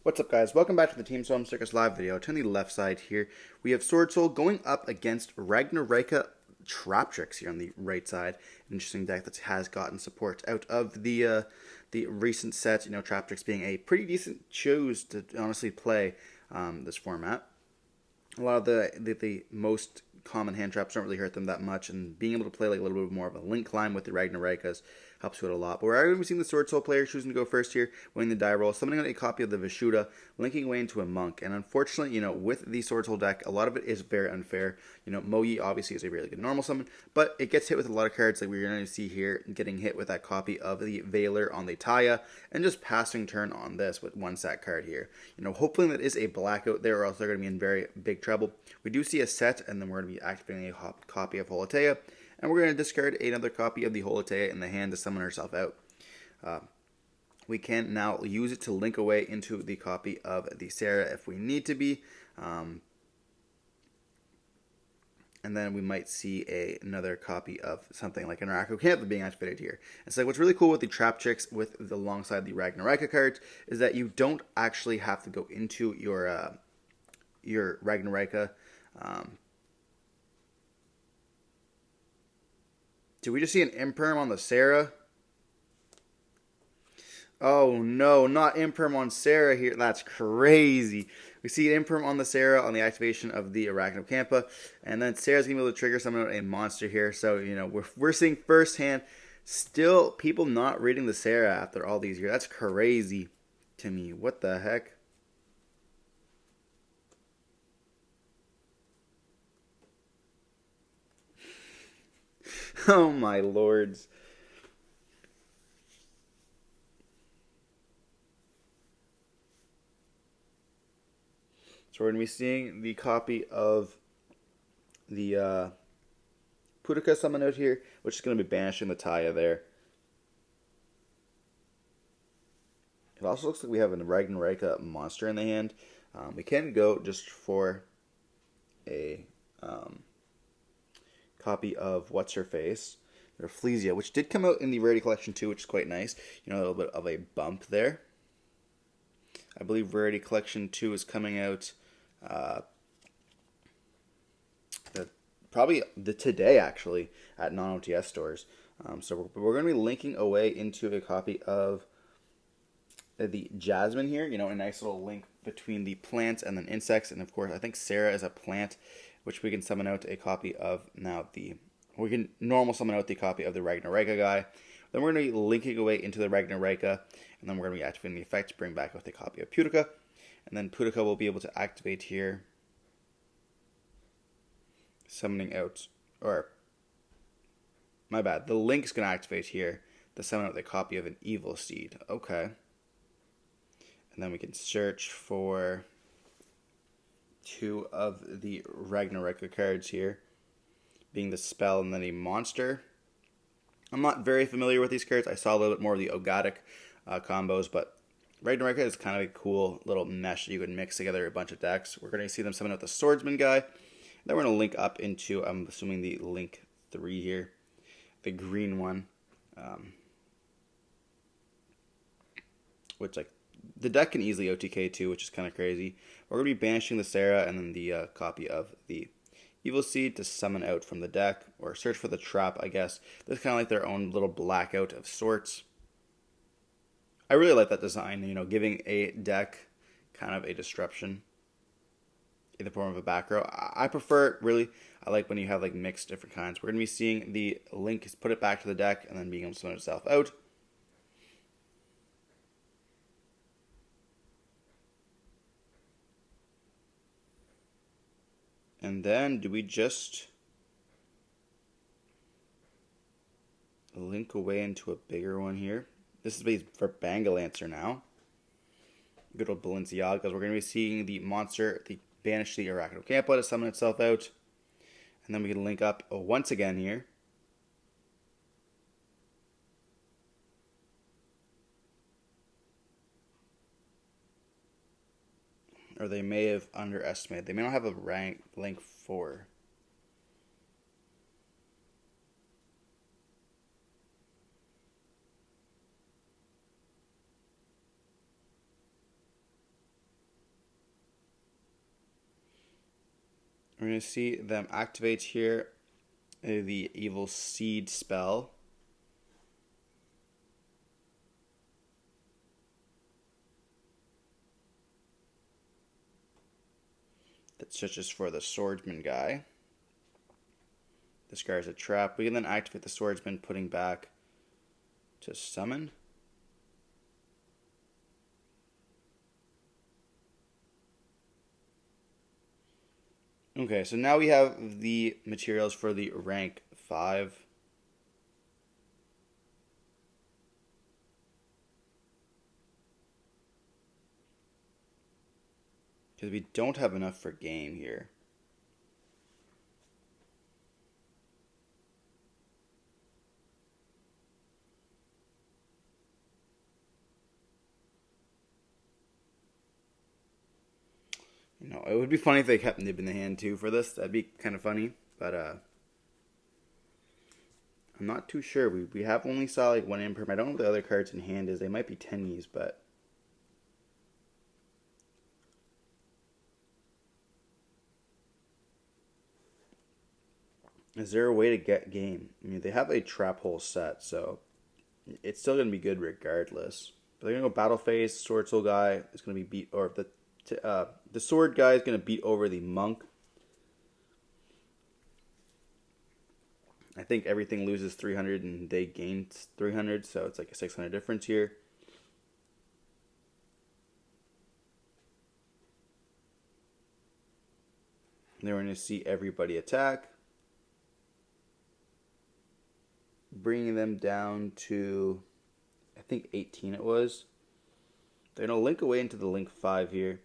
What's up, guys? Welcome back to the Team Solemn Circus live video. To the left side here, we have Swordsoul going up against Ragnaraika Traptrix here on the right side. An interesting deck that has gotten support out of the recent set. You know, Traptrix being a pretty decent choose to honestly play this format. A lot of the most common hand traps don't really hurt them that much, and being able to play like a little bit more of a link climb with the Ragnaraikas helps you out a lot. But we're already seeing the Swordsoul player choosing to go first here, winning the die roll, summoning out a copy of the Vishuddha, linking away into a monk. And unfortunately, you know, with the Swordsoul deck, a lot of it is very unfair. You know, Mogi obviously is a really good normal summon, but it gets hit with a lot of cards like we're going to see here, getting hit with that copy of the Veiler on the Taya, and just passing turn on this with one sack card here. You know, hopefully that is a blackout there, or else they're going to be in very big trouble. We do see a set, and then we're going to be activating a copy of Holotea, and we're going to discard another copy of the Holotea in the hand to summon herself out. We can now use it to link away into the copy of the Sarah if we need to be. And then we might see another copy of something like an Ragnaraika being activated here. And so what's really cool with the Traptrix alongside the Ragnaraika cards is that you don't actually have to go into your Ragnaraika. Did we just see an Imperm on the Sarah? Oh no, not Imperm on Sarah here. That's crazy. We see an Imperm on the Sarah on the activation of the Ragnaraikampa, and then Sarah's going to be able to trigger summon out a monster here. So, you know, we're seeing firsthand still people not reading the Sarah after all these years. That's crazy to me. What the heck? Oh my lords. So we're going to be seeing the copy of the Pudica summon out here, which is going to be banishing the Taya there. It also looks like we have a Ragnaraika monster in the hand. We can go just for a copy of What's-Her-Face, or Fleesia, which did come out in the Rarity Collection too, which is quite nice. You know, a little bit of a bump there. I believe Rarity Collection 2 is coming out probably today, actually, at non-OTS stores. So we're going to be linking away into a copy of the Jasmine here. You know, a nice little link between the plants and then insects. And, of course, I think Sarah is a plant, which we can summon out a copy of now. We can normal summon out the copy of the Ragnaraika guy. Then we're going to be linking away into the Ragnaraika, and then we're going to be activating the effect to bring back with a copy of Pudica. And then Pudica will be able to activate here, summoning out, or, my bad, the link's going to activate here to summon out the copy of an Evil Seed. Okay. And then we can search for two of the Ragnarika cards here, being the spell and then a monster. I'm not very familiar with these cards. I saw a little bit more of the Ogadic combos, but Ragnarika is kind of a cool little mesh that you can mix together a bunch of decks. We're going to see them summon out the Swordsman guy. Then we're going to link up into, I'm assuming, the Link 3 here, the green one, which, like, the deck can easily OTK too, which is kind of crazy. We're going to be banishing the Sarah and then the copy of the Evil Seed to summon out from the deck, or search for the trap, I guess. This is kind of like their own little blackout of sorts. I really like that design, you know, giving a deck kind of a disruption in the form of a back row. I prefer, really, I like when you have like mixed different kinds. We're going to be seeing the Link put it back to the deck and then being able to summon itself out. And then, do we just link away into a bigger one here? This is for Bangalancer now. Good old Balenciagas. We're going to be seeing the monster, banish the Ragnaraikampa to summon itself out. And then we can link up once again here. Or they may have underestimated. They may not have a rank link 4. We're going to see them activate here the Evil Seed spell. That searches for the swordsman guy. Discards a trap. We can then activate the swordsman, putting back to summon. Okay, so now we have the materials for the rank 5. Because we don't have enough for game here. You know, it would be funny if they kept Nib in the hand too for this. That'd be kind of funny. But I'm not too sure. We have only saw like one imperm. I don't know what the other cards in hand is. They might be tennies, but is there a way to get game? I mean, they have a trap hole set, so it's still going to be good regardless. But they're going to go battle phase. Swordsoul guy is going to be beat, or the sword guy is going to beat over the monk. I think everything loses 300 and they gain 300, so it's like a 600 difference here. And then we're going to see everybody attack, bringing them down to, I think 18 it was. They're going to link away into the link 5 here.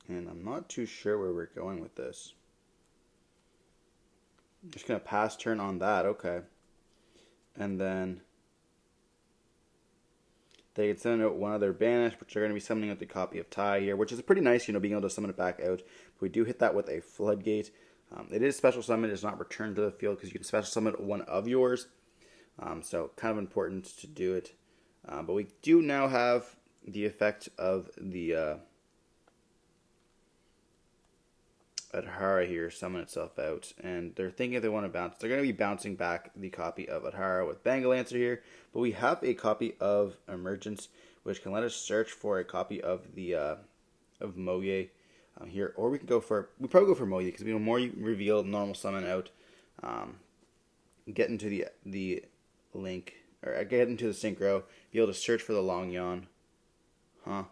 And I'm not too sure where we're going with this. Just going to pass turn on that, okay. And then they can send out one other banish, which they're going to be summoning out the copy of Ty here, which is pretty nice, you know, being able to summon it back out. But we do hit that with a Floodgate. It is special summon, it does not return to the field because you can special summon one of yours. So kind of important to do it. But we do now have the effect of the Adhara here summon itself out, and they're thinking if they want to bounce. They're going to be bouncing back the copy of Adhara with Bangalancer here, but we have a copy of Emergence, which can let us search for a copy of the of Moye here, or we probably go for Moye because we know more you reveal normal summon out, get into the link or get into the synchro, be able to search for the Long Yawn. Huh?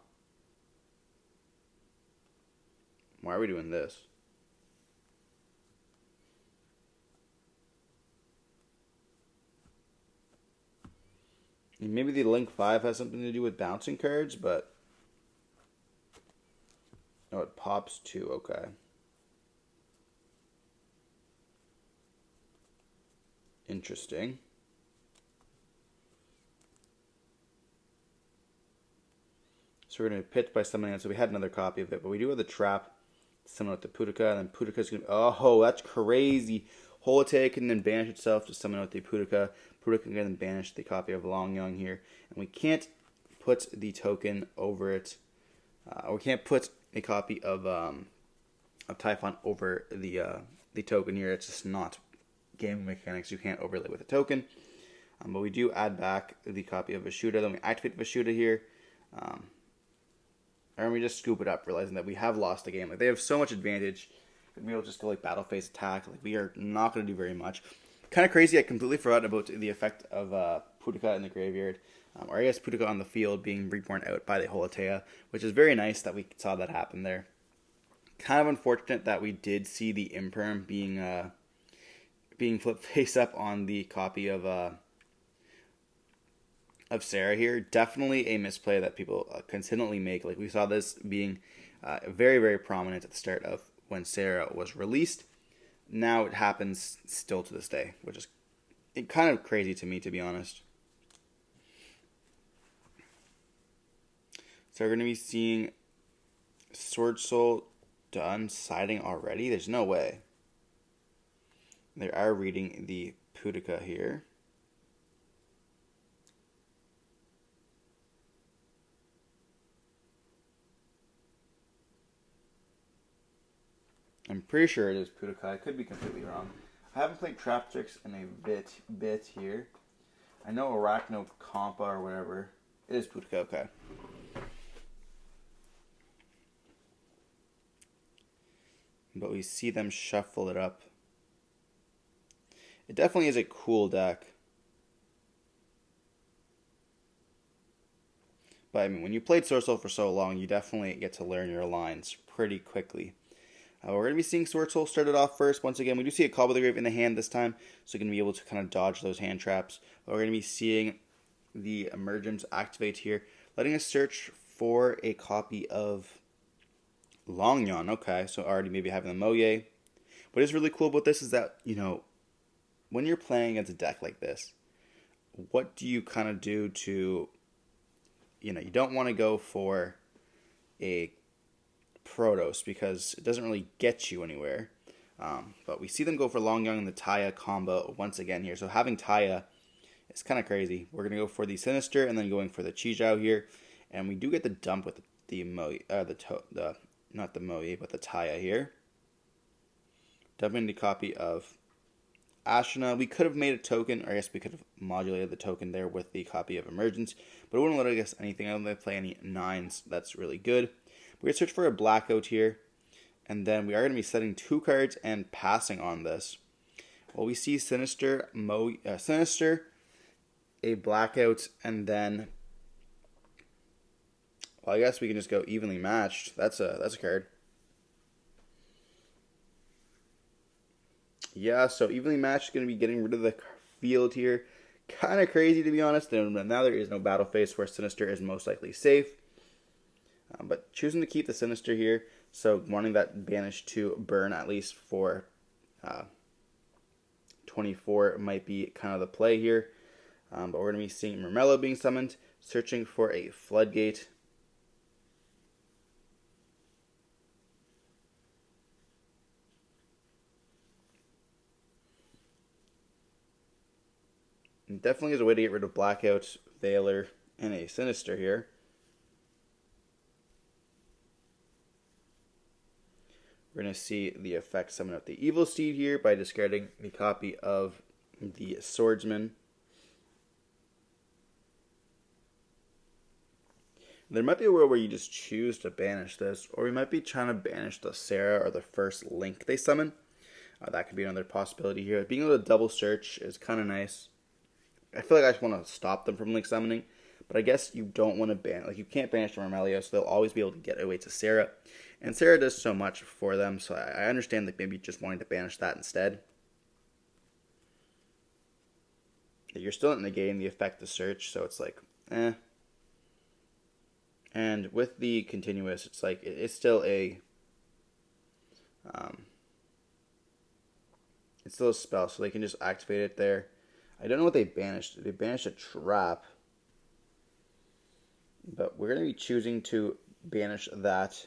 Why are we doing this? Maybe the Link 5 has something to do with bouncing cards, but... Oh, it pops too, okay. Interesting. So we're going to pitch by summoning it, so we had another copy of it, but we do have the trap, summon out the Pudica, and then Pudica's going to... Oh, that's crazy! Holotai can then banish itself to summon out the Pudica. Pudica can then banish the copy of Long Young here. And we can't put the token over it. Or we can't put a copy of Typhon over the token here. It's just not game mechanics. You can't overlay with a token. But we do add back the copy of Vashuda. Then we activate Vashuda here. And we just scoop it up, realizing that we have lost the game. Like, they have so much advantage. We'll just go like battle phase attack. Like, we are not going to do very much. Kind of crazy. I completely forgot about the effect of Pudica in the graveyard, or I guess Pudica on the field being reborn out by the Holotea, which is very nice that we saw that happen there. Kind of unfortunate that we did see the Imperm being flipped face up on the copy of Sarah here. Definitely a misplay that people consistently make. Like, we saw this being very, very prominent at the start of when Sarah was released. Now it happens still to this day, which is kind of crazy to me, to be honest. So we're going to be seeing Swordsoul done siding already? There's no way. They are reading the Pudica here. I'm pretty sure it is Pudica. I could be completely wrong. I haven't played Traptrix in a bit here. I know Arachnokompa or whatever. It is Pudica, okay. But we see them shuffle it up. It definitely is a cool deck. But I mean, when you played Swordsoul for so long, you definitely get to learn your lines pretty quickly. We're going to be seeing Swordsoul started off first. Once again, we do see a Cobble the Grave in the hand this time, so you're going to be able to kind of dodge those hand traps. But we're going to be seeing the Emergence activate here, letting us search for a copy of Longyon. Okay, so already maybe having the Moye. What is really cool about this is that, you know, when you're playing against a deck like this, what do you kind of do to, you know, you don't want to go for a Protos because it doesn't really get you anywhere. But we see them go for Longyon and the Taya combo once again here. So having Taya is kind of crazy. We're going to go for the Sinister and then going for the Chijiao here. And we do get the dump with the not the Moye, but the Taya here. Dumping the copy of Ashina. We could have made a token, or I guess we could have modulated the token there with the copy of Emergence, but it wouldn't let us anything. I don't think I play any 9s. That's really good. We're going to search for a Blackout here, and then we are going to be setting 2 cards and passing on this. Well, we see Sinister, Sinister, a Blackout, and then, well, I guess we can just go evenly matched. That's a card. Yeah, so evenly matched is going to be getting rid of the field here. Kind of crazy, to be honest. Now there is no battle phase where Sinister is most likely safe. But choosing to keep the Sinister here, so wanting that banish to burn at least for 24 might be kind of the play here. But we're going to be seeing Murmello being summoned, searching for a Floodgate. And definitely is a way to get rid of Blackout, Veiler, and a Sinister here. We're going to see the effect summon up the Evil Steed here by discarding the copy of the Swordsman. There might be a world where you just choose to banish this, or we might be trying to banish the Sarah or the first Link they summon. That could be another possibility here. Being able to double search is kind of nice. I feel like I just want to stop them from Link summoning, but I guess you don't want to ban, like you can't banish the Murmello, so they'll always be able to get away to Sarah. And Sarah does so much for them, so I understand that maybe just wanting to banish that instead. You're still not negating the effect of search, so it's like, eh. And with the continuous, it's like, it's still a, it's still a spell, so they can just activate it there. I don't know what they banished. They banished a trap. But we're going to be choosing to banish that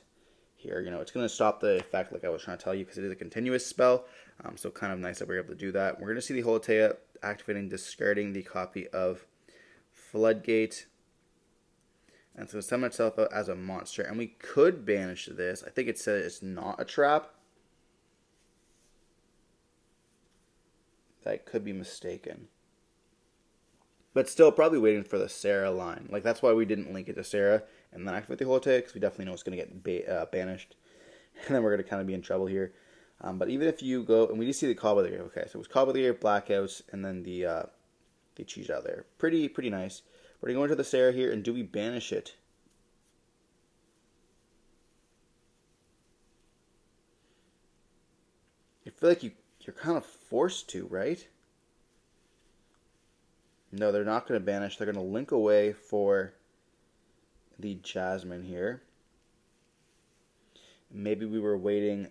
here. You know, it's going to stop the effect like I was trying to tell you because it is a continuous spell. So kind of nice that we're able to do that. We're going to see the Holotea activating, discarding the copy of Floodgate. And so summon itself out as a monster. And we could banish this. I think it said it's not a trap. That could be mistaken. But still, probably waiting for the Sarah line. Like, that's why we didn't link it to Sarah and then activate the Holotea, because we definitely know it's going to get banished. And then we're going to kind of be in trouble here. But even if you go, and we just see the Cobble there. Okay, so it was Cobble there, Blackouts, and then the Chijiao there. Pretty nice. We're going to go into the Sarah here, and do we banish it? I feel like you're kind of forced to, right? No, they're not going to banish. They're going to link away for the Jasmine here. Maybe we were waiting.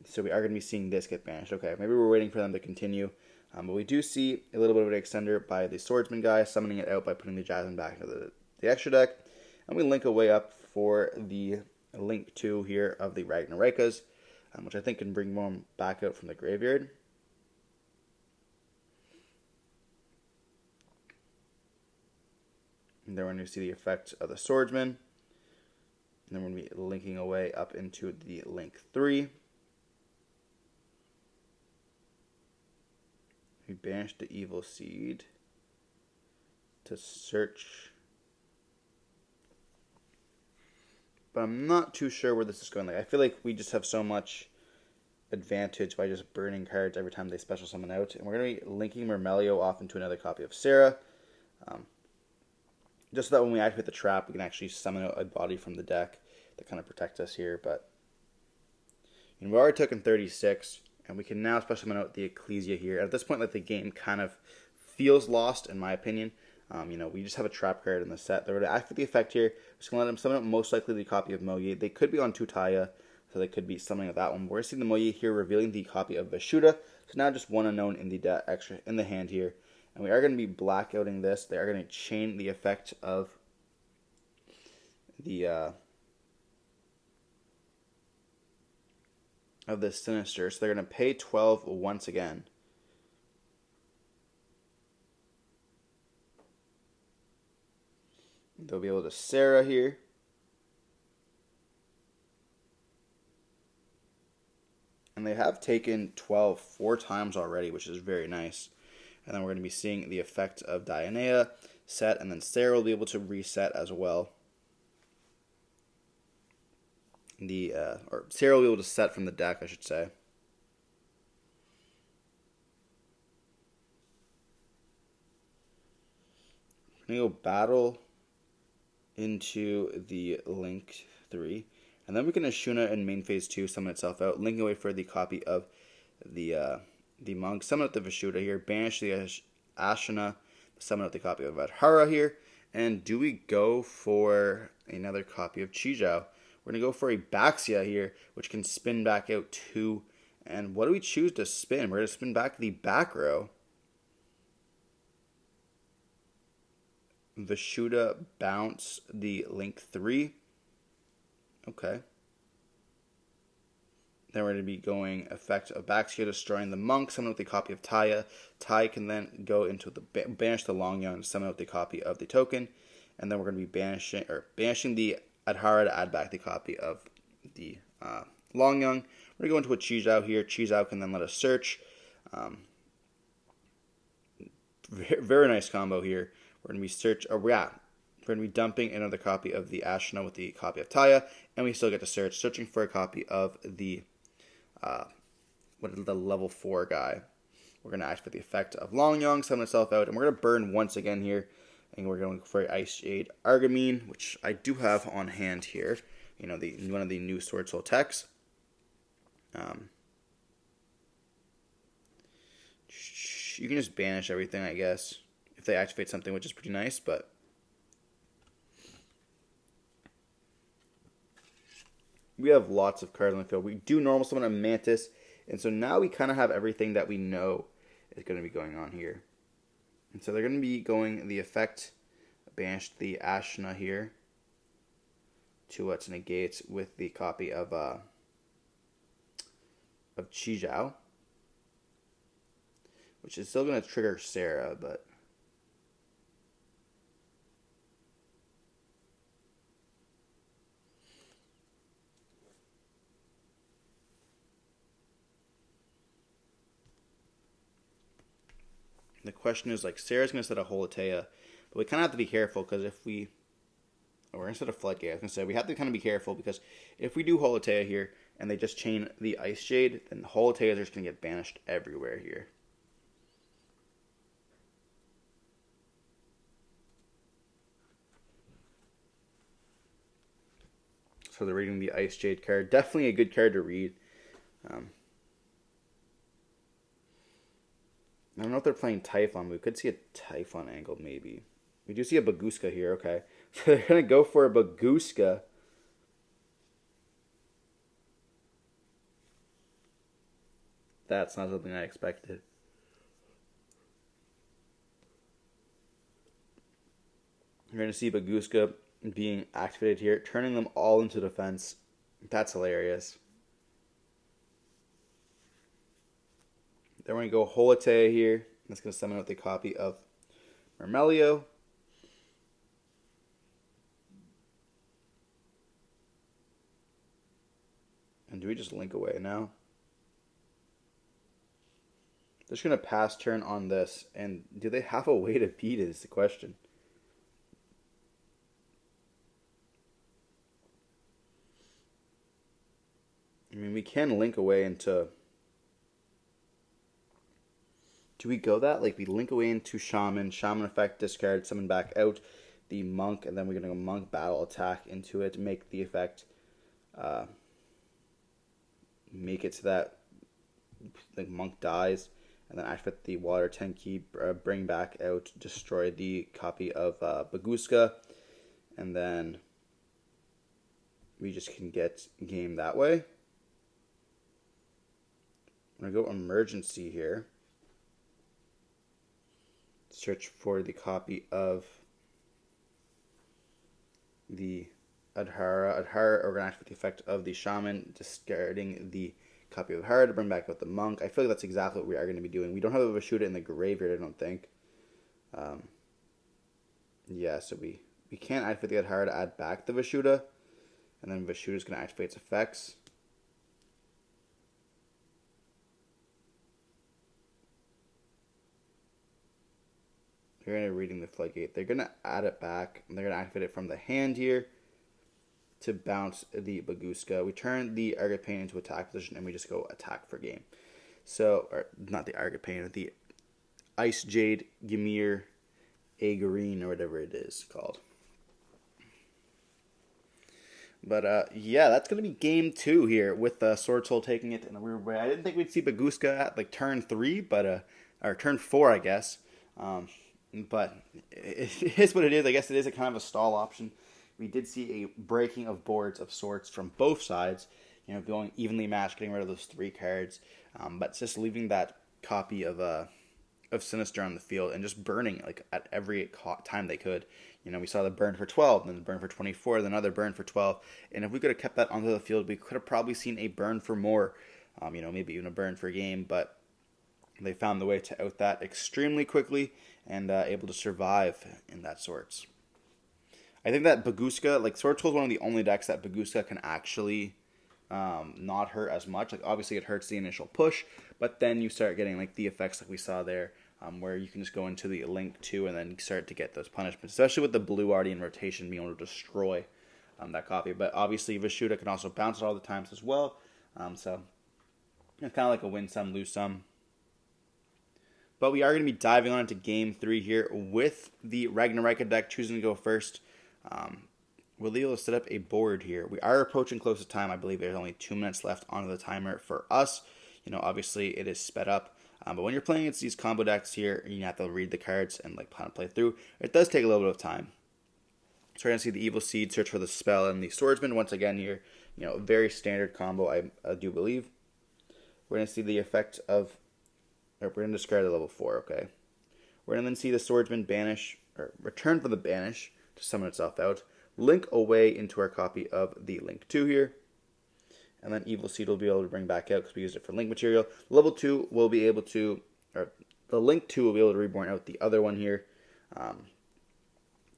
So we are going to be seeing this get banished. Okay, maybe we're waiting for them to continue. But we do see a little bit of an extender by the Swordsman guy, summoning it out by putting the Jasmine back into the extra deck. And we link away up for the Link 2 here of the Ragnaraikas. which I think can bring one back out from the graveyard. And then we're going to see the effect of the Swordsman. And then we're going to be linking away up into the link 3. We banish the Evil Seed to search. But I'm not too sure where this is going. Like, I feel like we just have so much advantage by just burning cards every time they special summon out. And we're going to be linking Mermelio off into another copy of Sarah. Just so that when we activate the trap, we can actually summon out a body from the deck that kind of protects us here. But we already took in 36, and we can now special summon out the Ecclesia here. At this point, like, the game kind of feels lost, in my opinion. We just have a trap card in the set. They're going to activate the effect here. We're just going to let them summon out most likely the copy of Moye. They could be on Tutaya, so they could be summoning that one. We're going to see the Moye here revealing the copy of Vishuda. So now just one unknown in the extra in the hand here. And we are going to be blackouting this. They are going to chain the effect of the Sinister. So they're going to pay 12 once again. They'll be able to Sarah here. And they have taken 12 4 times already, which is very nice. And then we're going to be seeing the effect of Dionea set, and then Sarah will be able to reset as well. Or Sarah will be able to set from the deck, I should say. We're going to go battle into the Link 3. And then we can Ashuna in main phase 2 summon itself out, linking away for the copy of the Monk. Summon out the Vishuda here, banish the Ashuna, summon out the copy of Adhara here. And do we go for another copy of Chijao? We're going to go for a Baxia here, which can spin back out 2. And what do we choose to spin? We're going to spin back the back row. Vishuda bounce the Link 3. Okay. Then we're going to be going effect of Baxia, destroying the Monk, summon out the copy of Taya. Tai can then go into the banish the Longyang and summon out the copy of the token. And then we're going to be banishing the Adhara to add back the copy of the Longyang. We're going to go into a Chizhao here. Chizhao can then let us search. Very nice combo here. We're going to be we're going to be dumping another copy of the Ashna with the copy of Taya, and we still get to searching for a copy of the the level 4 guy. We're going to activate the effect of Longyang, summon itself out, and we're going to burn once again here. And we're going for Ice Jade Argamine, which I do have on hand here. One of the new Swordsoul techs. You can just banish everything, I guess, if they activate something, which is pretty nice, but we have lots of cards on the field. We do normal summon a Mantis, and so now we kind of have everything that we know is going to be going on here. And so they're going to be going the effect, banish the Ashna here to negate with the copy of Chizhao, which is still going to trigger Sarah, but the question is, like, Sarah's going to set a Holatea, but we kind of have to be careful, because if we... we're going to set a Floodgate. I was going to say, we have to kind of be careful, because if we do Holatea here, and they just chain the Ice Jade, then the Holateas are just going to get banished everywhere here. So they're reading the Ice Jade card. Definitely a good card to read. I don't know if they're playing Typhon. We could see a Typhon angle, maybe. We do see a Baguska here, okay. So they're going to go for a Baguska. That's not something I expected. You're going to see Baguska being activated here, turning them all into defense. That's hilarious. Then we're going to go Holotea here. That's going to summon out the copy of Mermelio. And do we just link away now? They're just going to pass turn on this. And do they have a way to beat it is the question. I mean, we can link away into... Do we go that? Like, we link away into Shaman. Shaman effect, discard, summon back out the Monk. And then we're going to go Monk Battle Attack into it. Make the effect... make it so that the Monk dies. And then activate the Water 10 key. Bring back out, destroy the copy of Baguska. And then... we just can get game that way. I'm going to go Emergency here. Search for the copy of the Adhara. Adhara, we're going to activate the effect of the Shaman, discarding the copy of Adhara to bring back out the Monk. I feel like that's exactly what we are going to be doing. We don't have a Vashuda in the graveyard, I don't think. Yeah, so we can't activate the Adhara to add back the Vashuda. And then Vashuda is going to activate its effects. They're going to reading the Floodgate. They're going to add it back. And they're going to activate it from the hand here to bounce the Baguska. We turn the Argopane into attack position and we just go attack for game. So, or not the Argopane, the Ice Jade Ymir Agarine or whatever it is called. But, yeah, that's going to be game 2 here with Swordsoul taking it in a weird way. I didn't think we'd see Baguska at, like, turn 3, but, or turn 4, I guess. But it is what it is. I guess it is a kind of a stall option. We did see a breaking of boards of sorts from both sides, you know, going evenly matched, getting rid of those 3 cards. But just leaving that copy of Sinister on the field and just burning, like, at every time they could. You know, we saw the burn for 12, then the burn for 24, then another burn for 12. And if we could have kept that onto the field, we could have probably seen a burn for more. You know, maybe even a burn for game. But they found the way to out that extremely quickly and able to survive in that sorts. I think that Baguska, like, Swordsoul is one of the only decks that Baguska can actually not hurt as much. Like, obviously it hurts the initial push, but then you start getting, like, the effects like we saw there, where you can just go into the Link 2 and then start to get those punishments, especially with the blue already in rotation, being able to destroy that copy. But obviously Vashuda can also bounce it all the times as well, so it's kind of like a win some, lose some. But we are going to be diving on into Game 3 here with the Ragnaraika deck choosing to go first. We'll be able to set up a board here. We are approaching close to time. I believe there's only 2 minutes left on the timer for us. You know, obviously it is sped up. But when you're playing against these combo decks here, you have to read the cards and like kind of play through. It does take a little bit of time. So we're going to see the Evil Seed, search for the spell, and the Swordsman once again here. You know, very standard combo, I do believe. We're going to see the effect of... Or we're going to discard a level 4, okay. We're going to then see the Swordsman banish, or return for the banish to summon itself out. Link away into our copy of the Link 2 here. And then Evil Seed will be able to bring back out because we used it for Link material. Level 2 will be able to, or the Link 2 will be able to reborn out the other one here.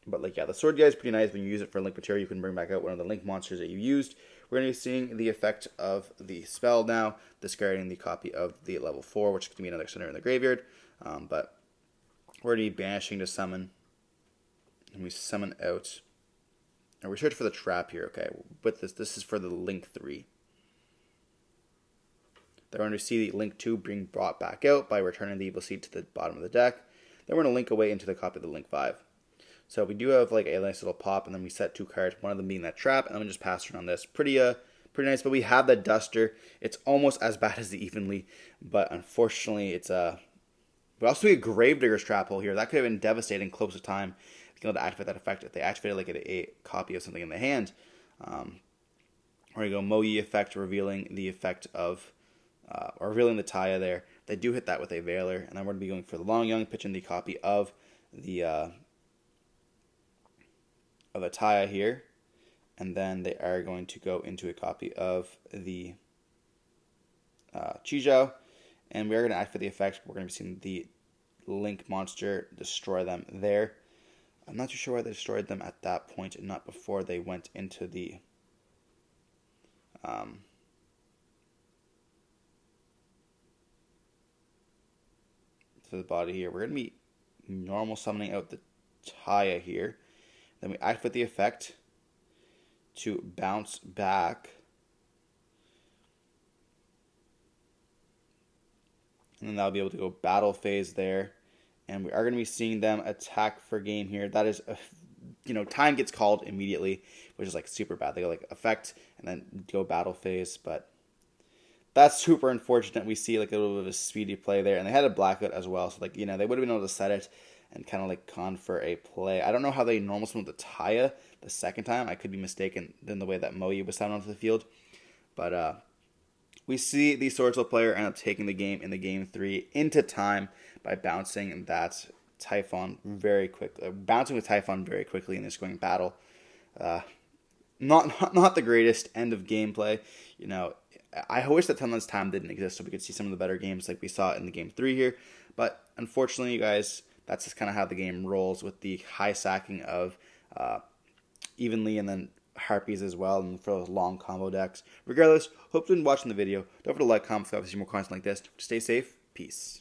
But like, yeah, the Sword guy is pretty nice. When you use it for Link material, you can bring back out one of the Link monsters that you used. We're going to be seeing the effect of the spell now, discarding the copy of the level 4, which can be another center in the graveyard. But we're going to be banishing to summon. And we summon out. And we search for the trap here, okay. But this is for the Link 3. Then we're going to see the Link 2 being brought back out by returning the Evil Seed to the bottom of the deck. Then we're going to link away into the copy of the Link 5. So we do have like a nice little pop, and then we set 2 cards, one of them being that trap, and then we just pass around this. Pretty nice, but we have that Duster. It's almost as bad as the Evenly, but unfortunately it's we also see a Gravedigger's Trap Hole here. That could have been devastating close to time, being able to activate that effect if they activated like a copy of something in the hand. We're going to go Moyi effect, revealing the effect of, or revealing the Taya there. They do hit that with a Veiler, and then we're going to be going for the Long Young, pitching the copy of the Taya here, and then they are going to go into a copy of the Chijou, And we are going to activate the effect. We're going to be seeing the Link monster destroy them there. I'm not too sure why they destroyed them at that point and not before they went into the to the body here. We're going to be normal summoning out the Taya here. Then we activate the effect to bounce back. And then that'll be able to go battle phase there. And we are going to be seeing them attack for game here. That is, time gets called immediately, which is like super bad. They go like effect and then go battle phase. But that's super unfortunate. We see like a little bit of a speedy play there. And they had a blackout as well. So like, they would have been able to set it and kind of like con for a play. I don't know how they normal summoned the Taya the second time. I could be mistaken in the way that Moe was summoned onto the field. But we see the Swordsoul player end up taking the game in the game 3 into time by bouncing that Typhon very quickly, bouncing with Typhon very quickly in this going battle. Not the greatest end of gameplay. I wish that 10 less time didn't exist so we could see some of the better games like we saw in the game 3 here. But unfortunately, you guys, that's just kind of how the game rolls with the high sacking of evenly and then Harpies as well, and for those long combo decks. Regardless, hope you enjoyed watching the video. Don't forget to like, comment, subscribe to see more content like this. Stay safe. Peace.